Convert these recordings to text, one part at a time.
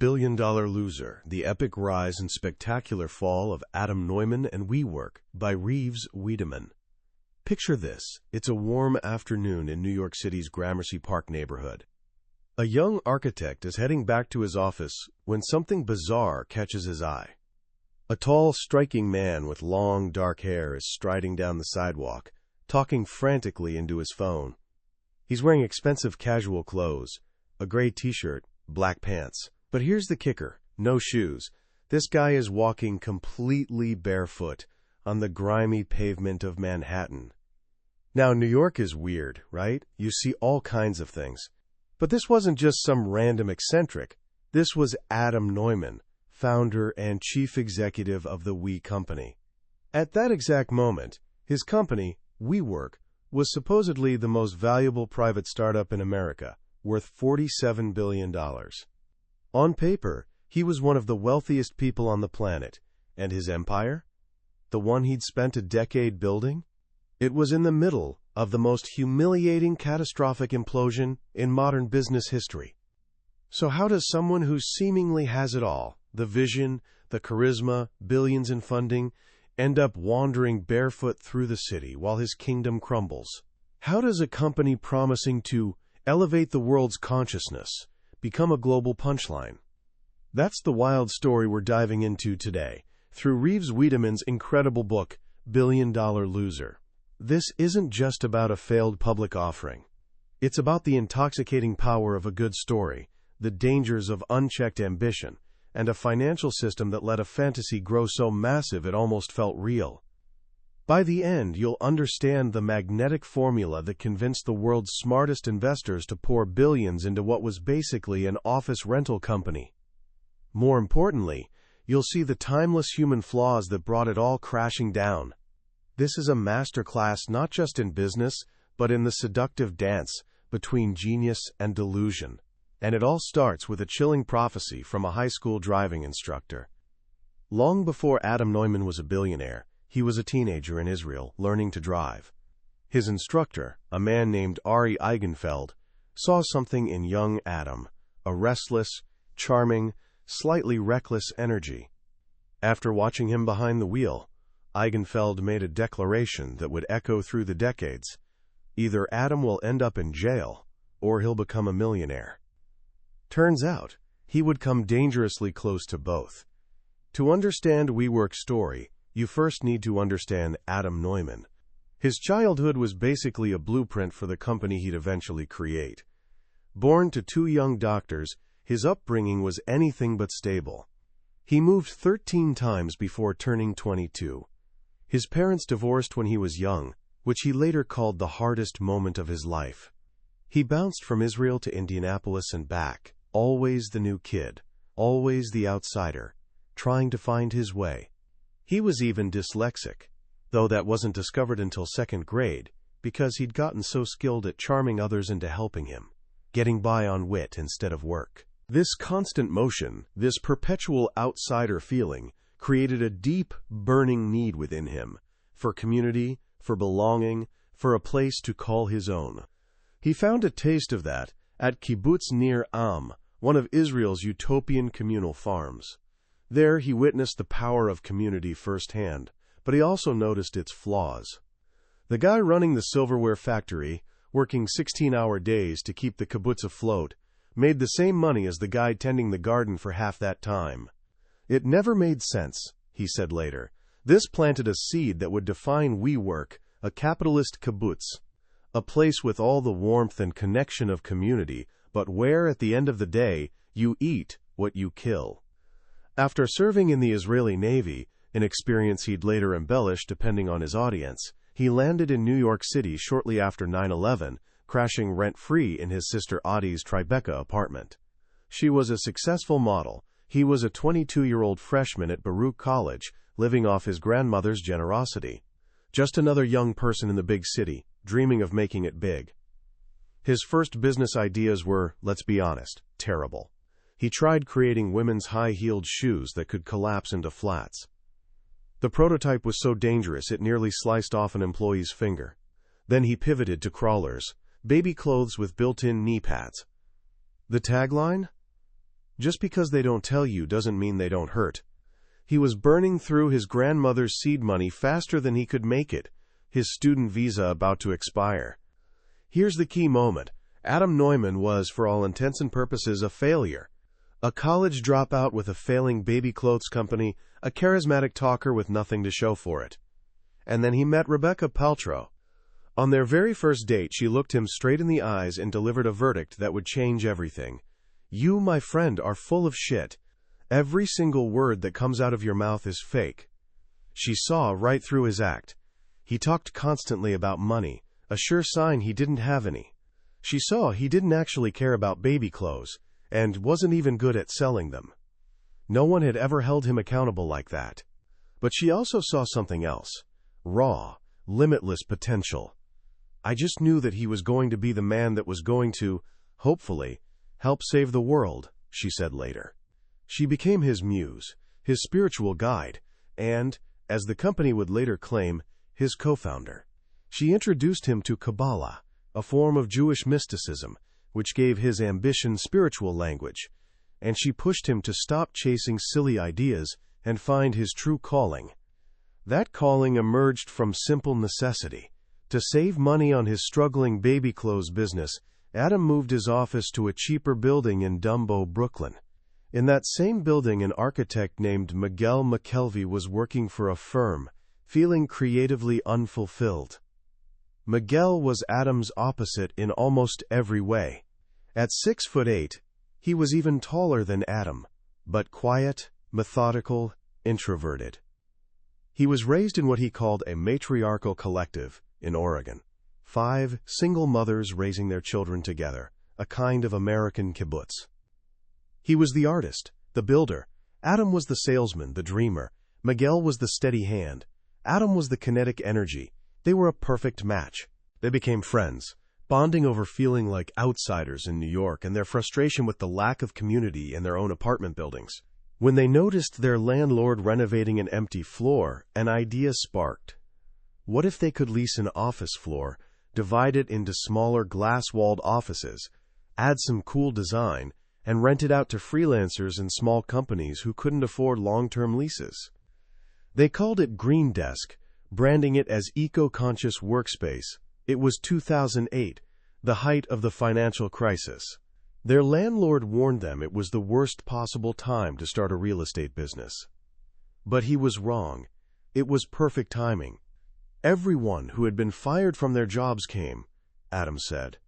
Billion-Dollar Loser, The Epic Rise and Spectacular Fall of Neumann and WeWork by Reeves Wiedeman. Picture this. It's a warm afternoon in New York City's Gramercy Park neighborhood. A young architect is heading back to his office when something bizarre catches his eye. A tall, striking man with long, dark hair is striding down the sidewalk, talking frantically into his phone. He's wearing expensive casual clothes, a gray t-shirt, black pants. But here's the kicker: no shoes. This guy is walking completely barefoot on the grimy pavement of Manhattan. Now, New York is weird, right? You see all kinds of things. But this wasn't just some random eccentric. This was Neumann, founder and chief executive of the We Company. At that exact moment, his company, WeWork, was supposedly the most valuable private startup in America, worth $47 billion. On paper, he was one of the wealthiest people on the planet, and his empire? The one he'd spent a decade building? It was in the middle of the most humiliating, catastrophic implosion in modern business history. So how does someone who seemingly has it all, the vision, the charisma, billions in funding, end up wandering barefoot through the city while his kingdom crumbles? How does a company promising to elevate the world's consciousness become a global punchline? That's the wild story we're diving into today, through Reeves Wiedeman's incredible book, Billion-Dollar Loser. This isn't just about a failed public offering. It's about the intoxicating power of a good story, the dangers of unchecked ambition, and a financial system that let a fantasy grow so massive it almost felt real. By the end, you'll understand the magnetic formula that convinced the world's smartest investors to pour billions into what was basically an office rental company. More importantly, you'll see the timeless human flaws that brought it all crashing down. This is a masterclass not just in business, but in the seductive dance between genius and delusion. And it all starts with a chilling prophecy from a high school driving instructor. Long before Neumann was a billionaire, he was a teenager in Israel learning to drive. His instructor, a man named Ari Eigenfeld, saw something in young Adam, a restless, charming, slightly reckless energy. After watching him behind the wheel, Eigenfeld made a declaration that would echo through the decades. Either Adam will end up in jail, or he'll become a millionaire. Turns out, he would come dangerously close to both. To understand WeWork's story, you first need to understand Neumann. His childhood was basically a blueprint for the company he'd eventually create. Born to two young doctors, his upbringing was anything but stable. He moved 13 times before turning 22. His parents divorced when he was young, which he later called the hardest moment of his life. He bounced from Israel to Indianapolis and back, always the new kid, always the outsider, trying to find his way. He was even dyslexic, though that wasn't discovered until second grade, because he'd gotten so skilled at charming others into helping him, getting by on wit instead of work. This constant motion, this perpetual outsider feeling, created a deep, burning need within him for community, for belonging, for a place to call his own. He found a taste of that at kibbutz Nir Am, one of Israel's utopian communal farms. There he witnessed the power of community firsthand, but he also noticed its flaws. The guy running the silverware factory, working 16-hour days to keep the kibbutz afloat, made the same money as the guy tending the garden for half that time. It never made sense, he said later. This planted a seed that would define WeWork, a capitalist kibbutz, a place with all the warmth and connection of community, but where, at the end of the day, you eat what you kill. After serving in the Israeli Navy, an experience he'd later embellished depending on his audience, he landed in New York City shortly after 9/11, crashing rent-free in his sister Audie's Tribeca apartment. She was a successful model. He was a 22-year-old freshman at Baruch College, living off his grandmother's generosity. Just another young person in the big city, dreaming of making it big. His first business ideas were, let's be honest, terrible. He tried creating women's high-heeled shoes that could collapse into flats. The prototype was so dangerous it nearly sliced off an employee's finger. Then he pivoted to crawlers, baby clothes with built-in knee pads. The tagline? Just because they don't tell you doesn't mean they don't hurt. He was burning through his grandmother's seed money faster than he could make it, his student visa about to expire. Here's the key moment. Adam Neumann was, for all intents and purposes, a failure. A college dropout with a failing baby clothes company, a charismatic talker with nothing to show for it. And then he met Rebecca Paltrow. On their very first date, she looked him straight in the eyes and delivered a verdict that would change everything. "You, my friend, are full of shit. Every single word that comes out of your mouth is fake." She saw right through his act. He talked constantly about money, a sure sign he didn't have any. She saw he didn't actually care about baby clothes, and wasn't even good at selling them. No one had ever held him accountable like that. But she also saw something else. Raw, limitless potential. "I just knew that he was going to be the man that was going to, hopefully, help save the world," she said later. She became his muse, his spiritual guide, and, as the company would later claim, his co-founder. She introduced him to Kabbalah, a form of Jewish mysticism, which gave his ambition spiritual language, and she pushed him to stop chasing silly ideas and find his true calling. That calling emerged from simple necessity. To save money on his struggling baby clothes business, Adam moved his office to a cheaper building in Dumbo, Brooklyn. In that same building, an architect named Miguel McKelvey was working for a firm, feeling creatively unfulfilled. Miguel was Adam's opposite in almost every way. At 6'8", he was even taller than Adam, but quiet, methodical, introverted. He was raised in what he called a matriarchal collective in Oregon. 5 single mothers raising their children together, a kind of American kibbutz. He was the artist, the builder. Adam was the salesman, the dreamer. Miguel was the steady hand. Adam was the kinetic energy. They were a perfect match. They became friends, bonding over feeling like outsiders in New York and their frustration with the lack of community in their own apartment buildings. When they noticed their landlord renovating an empty floor, an idea sparked. What if they could lease an office floor, divide it into smaller glass-walled offices, add some cool design, and rent it out to freelancers and small companies who couldn't afford long-term leases? They called it Green Desk, branding it as eco-conscious workspace. It was 2008, the height of the financial crisis. Their landlord warned them it was the worst possible time to start a real estate business. But he was wrong. It was perfect timing. Everyone who had been fired from their jobs came, Adam said.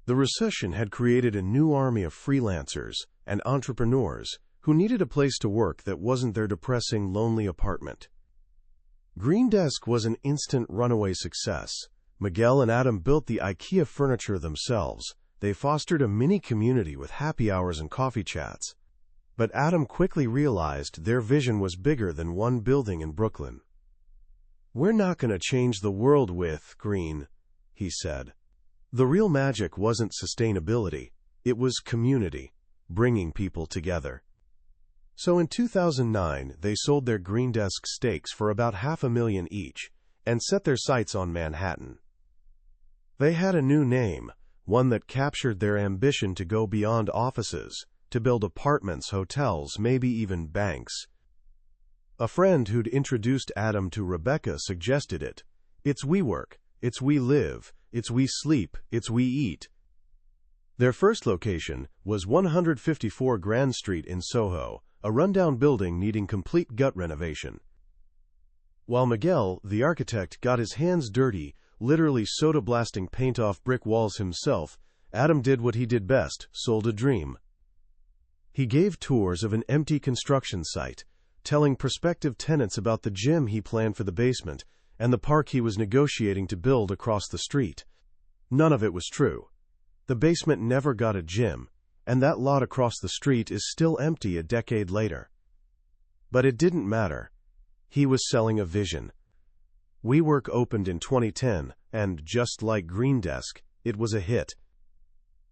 The recession had created a new army of freelancers and entrepreneurs who needed a place to work that wasn't their depressing, lonely apartment. Green Desk was an instant runaway success. Miguel and Adam built the IKEA furniture themselves. They fostered a mini community with happy hours and coffee chats. But Adam quickly realized their vision was bigger than one building in Brooklyn. "We're not going to change the world with Green," he said. The real magic wasn't sustainability. It was community, bringing people together. So in 2009, they sold their Green Desk stakes for about $500,000 each and set their sights on Manhattan. They had a new name, one that captured their ambition to go beyond offices, to build apartments, hotels, maybe even banks. A friend who'd introduced Adam to Rebecca suggested it. "It's WeWork, it's we live, it's we sleep, it's we eat." Their first location was 154 Grand Street in Soho, a rundown building needing complete gut renovation. While Miguel, the architect, got his hands dirty, literally soda-blasting paint off brick walls himself, Adam did what he did best, sold a dream. He gave tours of an empty construction site, telling prospective tenants about the gym he planned for the basement and the park he was negotiating to build across the street. None of it was true. The basement never got a gym, and that lot across the street is still empty a decade later. But it didn't matter. He was selling a vision. WeWork opened in 2010, and just like Green Desk, it was a hit.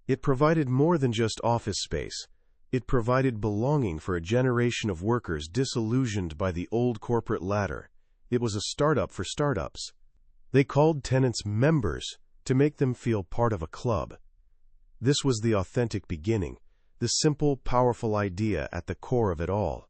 It provided more than just office space. It provided belonging for a generation of workers disillusioned by the old corporate ladder. It was a startup for startups. They called tenants members to make them feel part of a club. This was the authentic beginning. the simple, powerful idea at the core of it all.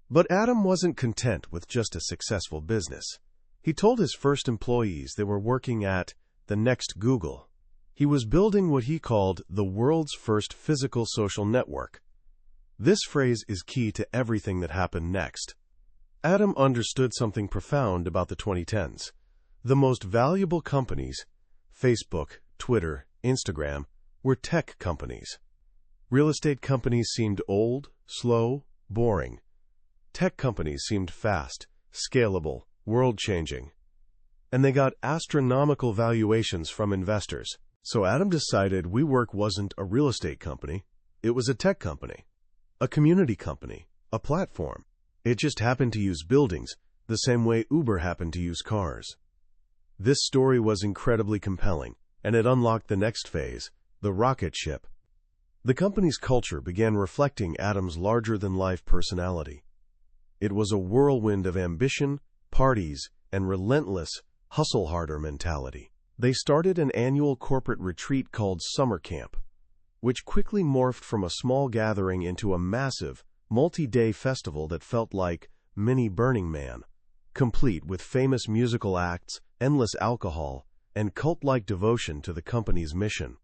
But Adam wasn't content with just a successful business. He told his first employees they were working at the next Google. He was building what he called the world's first physical social network. This phrase is key to everything that happened next. Adam understood something profound about the 2010s. The most valuable companies, Facebook, Twitter, Instagram, were tech companies. Real estate companies seemed old, slow, boring. Tech companies seemed fast, scalable, world-changing. And they got astronomical valuations from investors. So Adam decided WeWork wasn't a real estate company. It was a tech company, a community company, a platform. It just happened to use buildings, the same way Uber happened to use cars. This story was incredibly compelling, and it unlocked the next phase, the rocket ship. The company's culture began reflecting Adam's larger-than-life personality. It was a whirlwind of ambition, parties, and relentless, hustle-harder mentality. They started an annual corporate retreat called Summer Camp, which quickly morphed from a small gathering into a massive, multi-day festival that felt like mini Burning Man, complete with famous musical acts, endless alcohol, and cult-like devotion to the company's mission.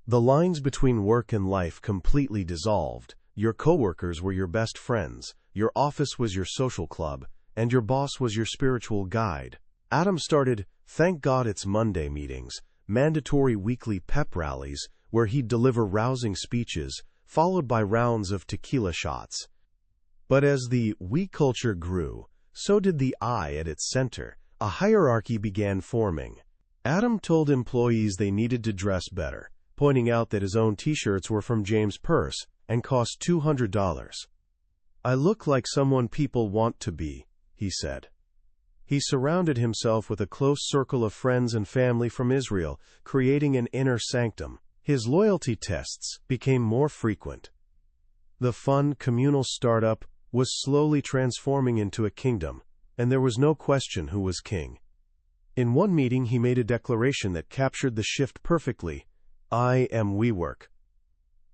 The lines between work and life completely dissolved. Your coworkers were your best friends, your office was your social club, and your boss was your spiritual guide. Adam started Thank God It's Monday meetings, mandatory weekly pep rallies where he'd deliver rousing speeches, followed by rounds of tequila shots. But as the we culture grew, so did the I at its center. A hierarchy began forming. Adam told employees they needed to dress better, pointing out that his own t-shirts were from James Purse and cost $200. I look like someone people want to be, he said. He surrounded himself with a close circle of friends and family from Israel, creating an inner sanctum. His loyalty tests became more frequent. The fun, communal startup was slowly transforming into a kingdom, and there was no question who was king. In one meeting, he made a declaration that captured the shift perfectly. I am WeWork.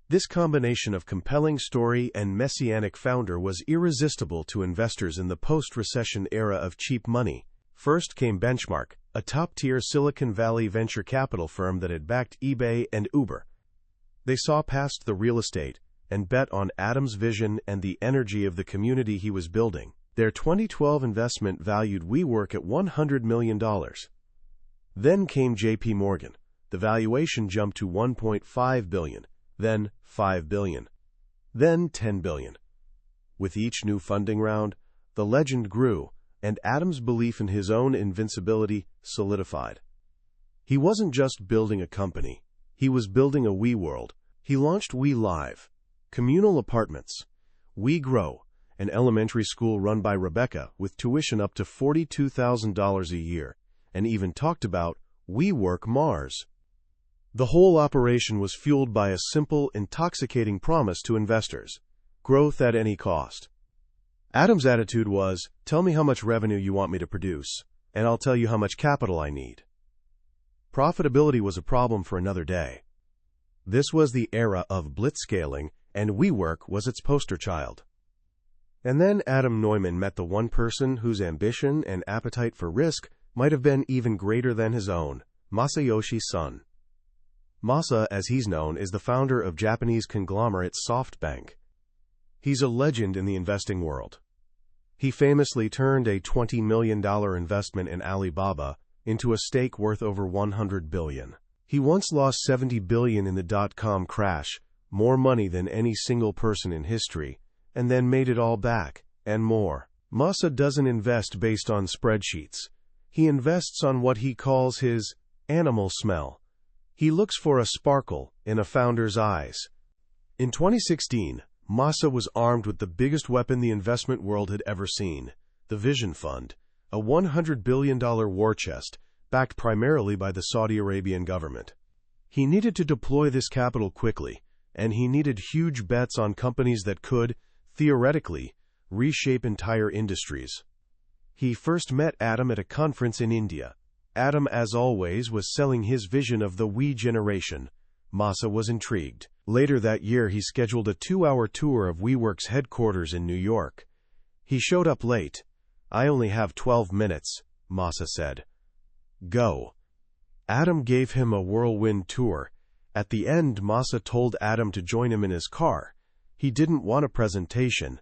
This combination of compelling story and messianic founder was irresistible to investors in the post-recession era of cheap money. First came Benchmark, a top-tier Silicon Valley venture capital firm that had backed eBay and Uber. They saw past the real estate and bet on Adam's vision and the energy of the community he was building. Their 2012 investment valued WeWork at $100 million. Then came JP Morgan. The valuation jumped to $1.5 billion, then $5 billion, then $10 billion. With each new funding round, the legend grew, and Adam's belief in his own invincibility solidified. He wasn't just building a company. He was building a WeWorld. He launched WeLive, communal apartments, WeGrow, an elementary school run by Rebecca with tuition up to $42,000 a year, and even talked about WeWork Mars. The whole operation was fueled by a simple, intoxicating promise to investors: growth at any cost. Adam's attitude was, tell me how much revenue you want me to produce, and I'll tell you how much capital I need. Profitability was a problem for another day. This was the era of blitzscaling, and WeWork was its poster child. And then Adam Neumann met the one person whose ambition and appetite for risk might have been even greater than his own, Masayoshi Son. Masa, as he's known, is the founder of Japanese conglomerate SoftBank. He's a legend in the investing world. He famously turned a $20 million investment in Alibaba into a stake worth over $100 billion. He once lost $70 billion in the dot-com crash, more money than any single person in history, and then made it all back, and more. Masa doesn't invest based on spreadsheets. He invests on what he calls his animal smell. He looks for a sparkle in a founder's eyes. In 2016, Masa was armed with the biggest weapon the investment world had ever seen, the Vision Fund, a $100 billion war chest backed primarily by the Saudi Arabian government. He needed to deploy this capital quickly, and he needed huge bets on companies that could, theoretically, reshape entire industries. He first met Adam at a conference in India. Adam, as always, was selling his vision of the we generation. Masa was intrigued. Later that year, he scheduled a 2-hour tour of WeWork's headquarters in New York. He showed up late. "I only have 12 minutes, Masa said. "Go." Adam gave him a whirlwind tour. At the end, Masa told Adam to join him in his car. He didn't want a presentation.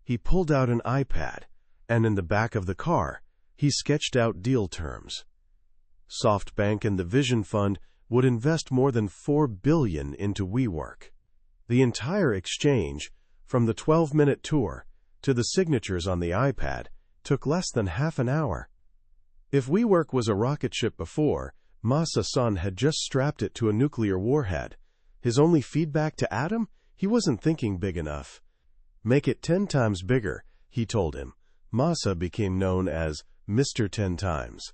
He pulled out an iPad, and in the back of the car, he sketched out deal terms. SoftBank and the Vision Fund would invest more than $4 billion into WeWork. The entire exchange, from the 12-minute tour to the signatures on the iPad, took less than half an hour. If WeWork was a rocket ship before, Masa's son had just strapped it to a nuclear warhead. His only feedback to Adam? He wasn't thinking big enough. "Make it 10 times bigger," he told him. Masa became known as Mr. 10 times.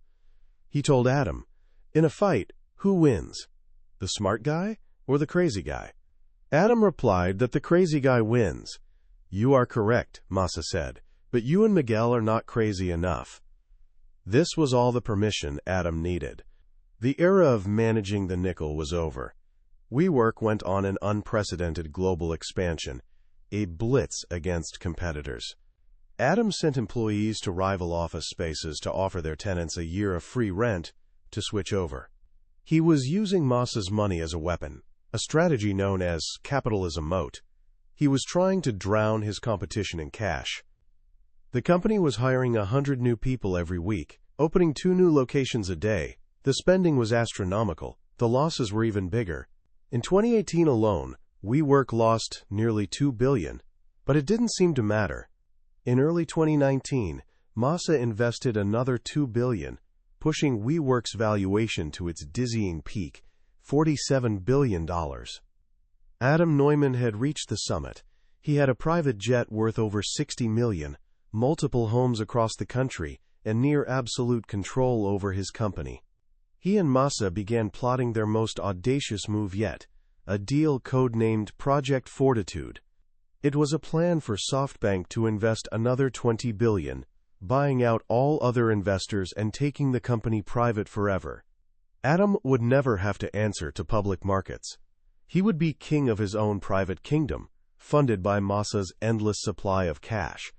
He told Adam, "In a fight, who wins? The smart guy or the crazy guy?" Adam replied that the crazy guy wins. "You are correct," Masa said, "but you and Miguel are not crazy enough." This was all the permission Adam needed. The era of managing the nickel was over. WeWork went on an unprecedented global expansion, a blitz against competitors. Adam sent employees to rival office spaces to offer their tenants a year of free rent to switch over. He was using Masa's money as a weapon, a strategy known as capitalism moat. He was trying to drown his competition in cash. The company was hiring 100 new people every week, opening 2 new locations a day. The spending was astronomical. The losses were even bigger. In 2018 alone, WeWork lost nearly $2 billion, but it didn't seem to matter. In early 2019, Masa invested another $2 billion, pushing WeWork's valuation to its dizzying peak, $47 billion. Adam Neumann had reached the summit. He had a private jet worth over $60 million, multiple homes across the country, and near absolute control over his company. He and Masa began plotting their most audacious move yet, a deal codenamed Project Fortitude. It was a plan for SoftBank to invest another $20 billion, buying out all other investors and taking the company private forever. Adam would never have to answer to public markets. He would be king of his own private kingdom, funded by Masa's endless supply of cash.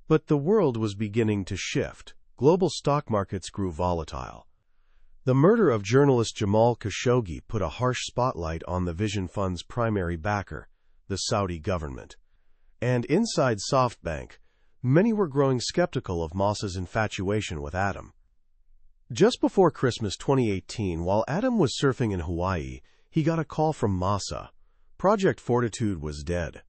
But the world was beginning to shift. Global stock markets grew volatile. The murder of journalist Jamal Khashoggi put a harsh spotlight on the Vision Fund's primary backer, the Saudi government. And inside SoftBank, many were growing skeptical of Masa's infatuation with Adam. Just before Christmas 2018, while Adam was surfing in Hawaii, he got a call from Masa. Project Fortitude was dead.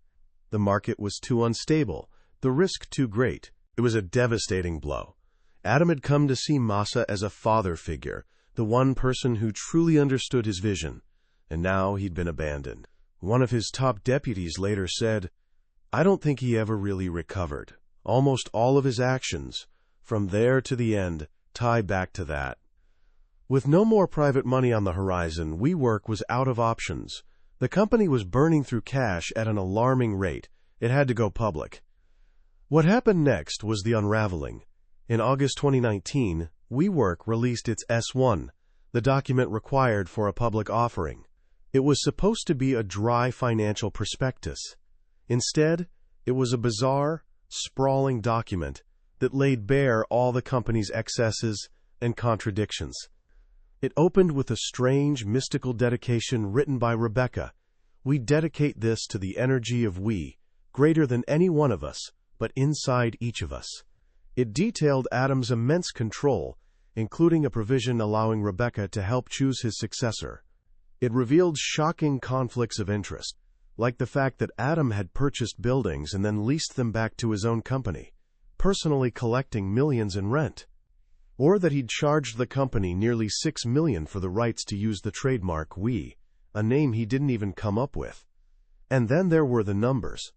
The market was too unstable, the risk too great. It was a devastating blow. Adam had come to see Masa as a father figure, the one person who truly understood his vision, and now he'd been abandoned. One of his top deputies later said, "I don't think he ever really recovered. Almost all of his actions, from there to the end, tie back to that." With no more private money on the horizon, WeWork was out of options. The company was burning through cash at an alarming rate. It had to go public. What happened next was the unraveling. In August 2019, WeWork released its S-1, the document required for a public offering. It was supposed to be a dry financial prospectus. Instead, it was a bizarre, sprawling document that laid bare all the company's excesses and contradictions. It opened with a strange, mystical dedication written by Rebecca. "We dedicate this to the energy of we, greater than any one of us, but inside each of us." It detailed Adam's immense control, including a provision allowing Rebecca to help choose his successor. It revealed shocking conflicts of interest, like the fact that Adam had purchased buildings and then leased them back to his own company, personally collecting millions in rent. Or that he'd charged the company nearly $6 million for the rights to use the trademark "we," a name he didn't even come up with. And then there were the numbers.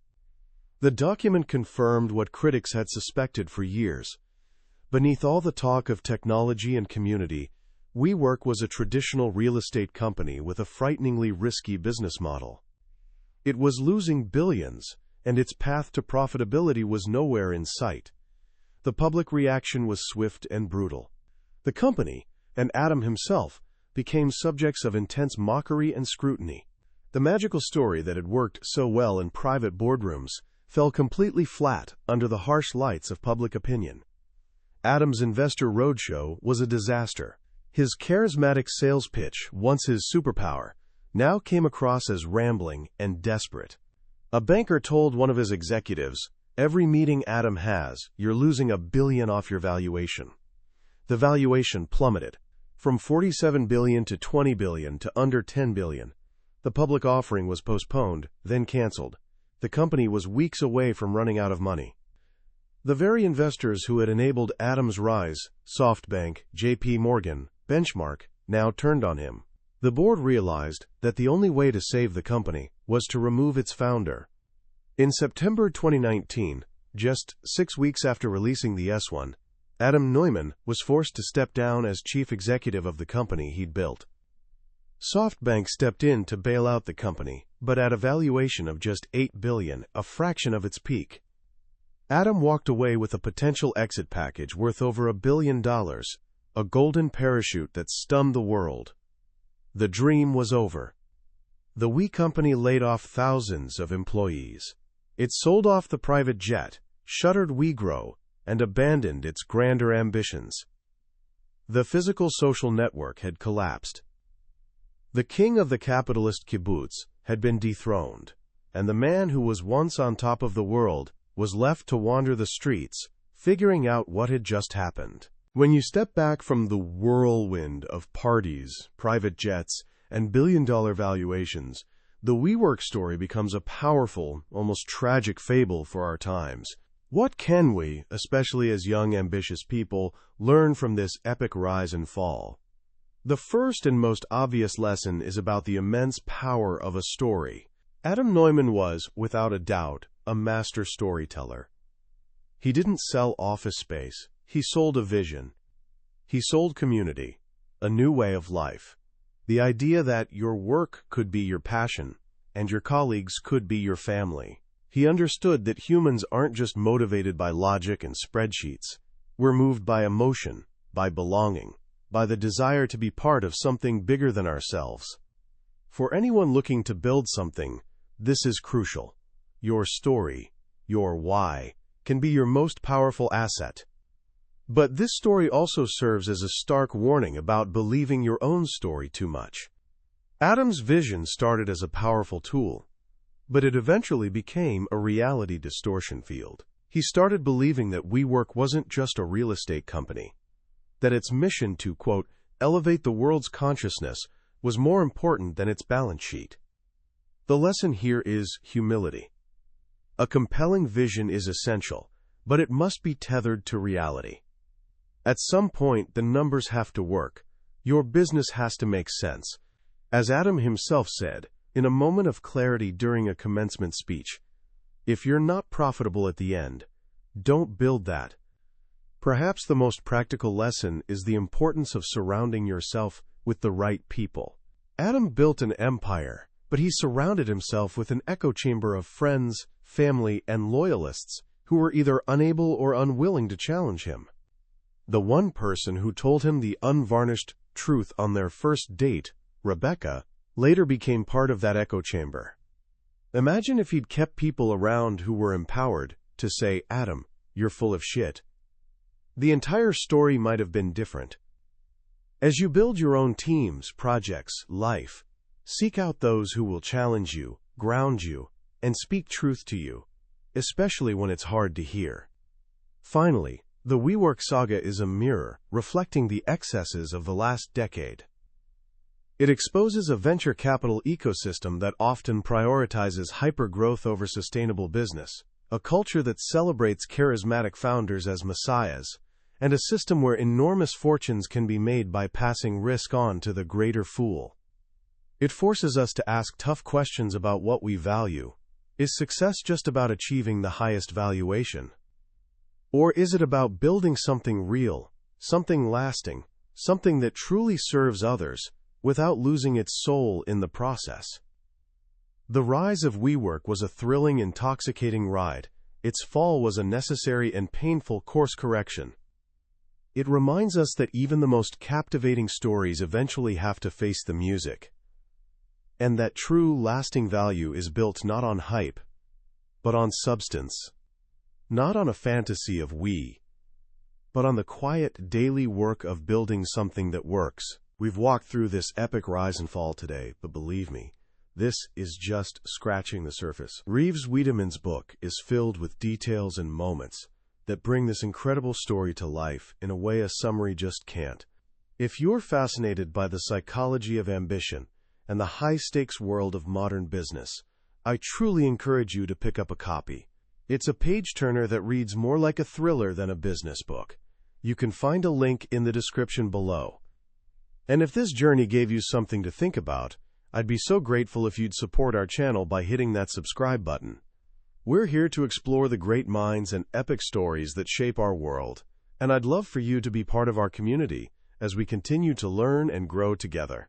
The document confirmed what critics had suspected for years. Beneath all the talk of technology and community, WeWork was a traditional real estate company with a frighteningly risky business model. It was losing billions, and its path to profitability was nowhere in sight. The public reaction was swift and brutal. The company, and Adam himself, became subjects of intense mockery and scrutiny. The magical story that had worked so well in private boardrooms fell completely flat under the harsh lights of public opinion. Adam's investor roadshow was a disaster. His charismatic sales pitch, once his superpower, now came across as rambling and desperate. A banker told one of his executives, "Every meeting Adam has, you're losing $1 billion off your valuation." The valuation plummeted from $47 billion to $20 billion to under $10 billion. The public offering was postponed, then canceled. The company was weeks away from running out of money. The very investors who had enabled Adam's rise, SoftBank, JP Morgan, Benchmark, now turned on him. The board realized that the only way to save the company was to remove its founder. In September 2019, just 6 weeks after releasing the S1, Adam Neumann was forced to step down as chief executive of the company he'd built. SoftBank stepped in to bail out the company, but at a valuation of just $8 billion, a fraction of its peak. Adam walked away with a potential exit package worth over $1 billion, a golden parachute that stunned the world. The dream was over. The We company laid off thousands of employees. It sold off the private jet, shuttered WeGrow, and abandoned its grander ambitions. The physical social network had collapsed. The king of the capitalist kibbutz had been dethroned, and the man who was once on top of the world was left to wander the streets, figuring out what had just happened. When you step back from the whirlwind of parties, private jets, and billion-dollar valuations, the WeWork story becomes a powerful, almost tragic fable for our times. What can we, especially as young, ambitious people, learn from this epic rise and fall? The first and most obvious lesson is about the immense power of a story. Adam Neumann was, without a doubt, a master storyteller. He didn't sell office space. He sold a vision. He sold community, a new way of life. The idea that your work could be your passion, and your colleagues could be your family. He understood that humans aren't just motivated by logic and spreadsheets. We're moved by emotion, by belonging, by the desire to be part of something bigger than ourselves. For anyone looking to build something, this is crucial. Your story, your why, can be your most powerful asset. But this story also serves as a stark warning about believing your own story too much. Adam's vision started as a powerful tool, but it eventually became a reality distortion field. He started believing that WeWork wasn't just a real estate company, that its mission to, quote, elevate the world's consciousness was more important than its balance sheet. The lesson here is humility. A compelling vision is essential, but it must be tethered to reality. At some point, the numbers have to work. Your business has to make sense. As Adam himself said, in a moment of clarity during a commencement speech, if you're not profitable at the end, don't build that. Perhaps the most practical lesson is the importance of surrounding yourself with the right people. Adam built an empire, but he surrounded himself with an echo chamber of friends, family, and loyalists who were either unable or unwilling to challenge him. The one person who told him the unvarnished truth on their first date, Rebecca, later became part of that echo chamber. Imagine if he'd kept people around who were empowered to say, "Adam, you're full of shit." The entire story might have been different. As you build your own teams, projects, life, seek out those who will challenge you, ground you, and speak truth to you, especially when it's hard to hear. Finally, the WeWork saga is a mirror reflecting the excesses of the last decade. It exposes a venture capital ecosystem that often prioritizes hyper-growth over sustainable business, a culture that celebrates charismatic founders as messiahs, and a system where enormous fortunes can be made by passing risk on to the greater fool. It forces us to ask tough questions about what we value. Is success just about achieving the highest valuation? Or is it about building something real, something lasting, something that truly serves others, without losing its soul in the process? The rise of WeWork was a thrilling, intoxicating ride. Its fall was a necessary and painful course correction. It reminds us that even the most captivating stories eventually have to face the music. and that true, lasting value is built not on hype, but on substance. Not on a fantasy of we, but on the quiet, daily work of building something that works. We've walked through this epic rise and fall today, but believe me, this is just scratching the surface. Reeves Wiedeman's book is filled with details and moments that bring this incredible story to life in a way a summary just can't. If you're fascinated by the psychology of ambition and the high-stakes world of modern business, I truly encourage you to pick up a copy. It's a page-turner that reads more like a thriller than a business book. You can find a link in the description below. And if this journey gave you something to think about, I'd be so grateful if you'd support our channel by hitting that subscribe button. We're here to explore the great minds and epic stories that shape our world, and I'd love for you to be part of our community as we continue to learn and grow together.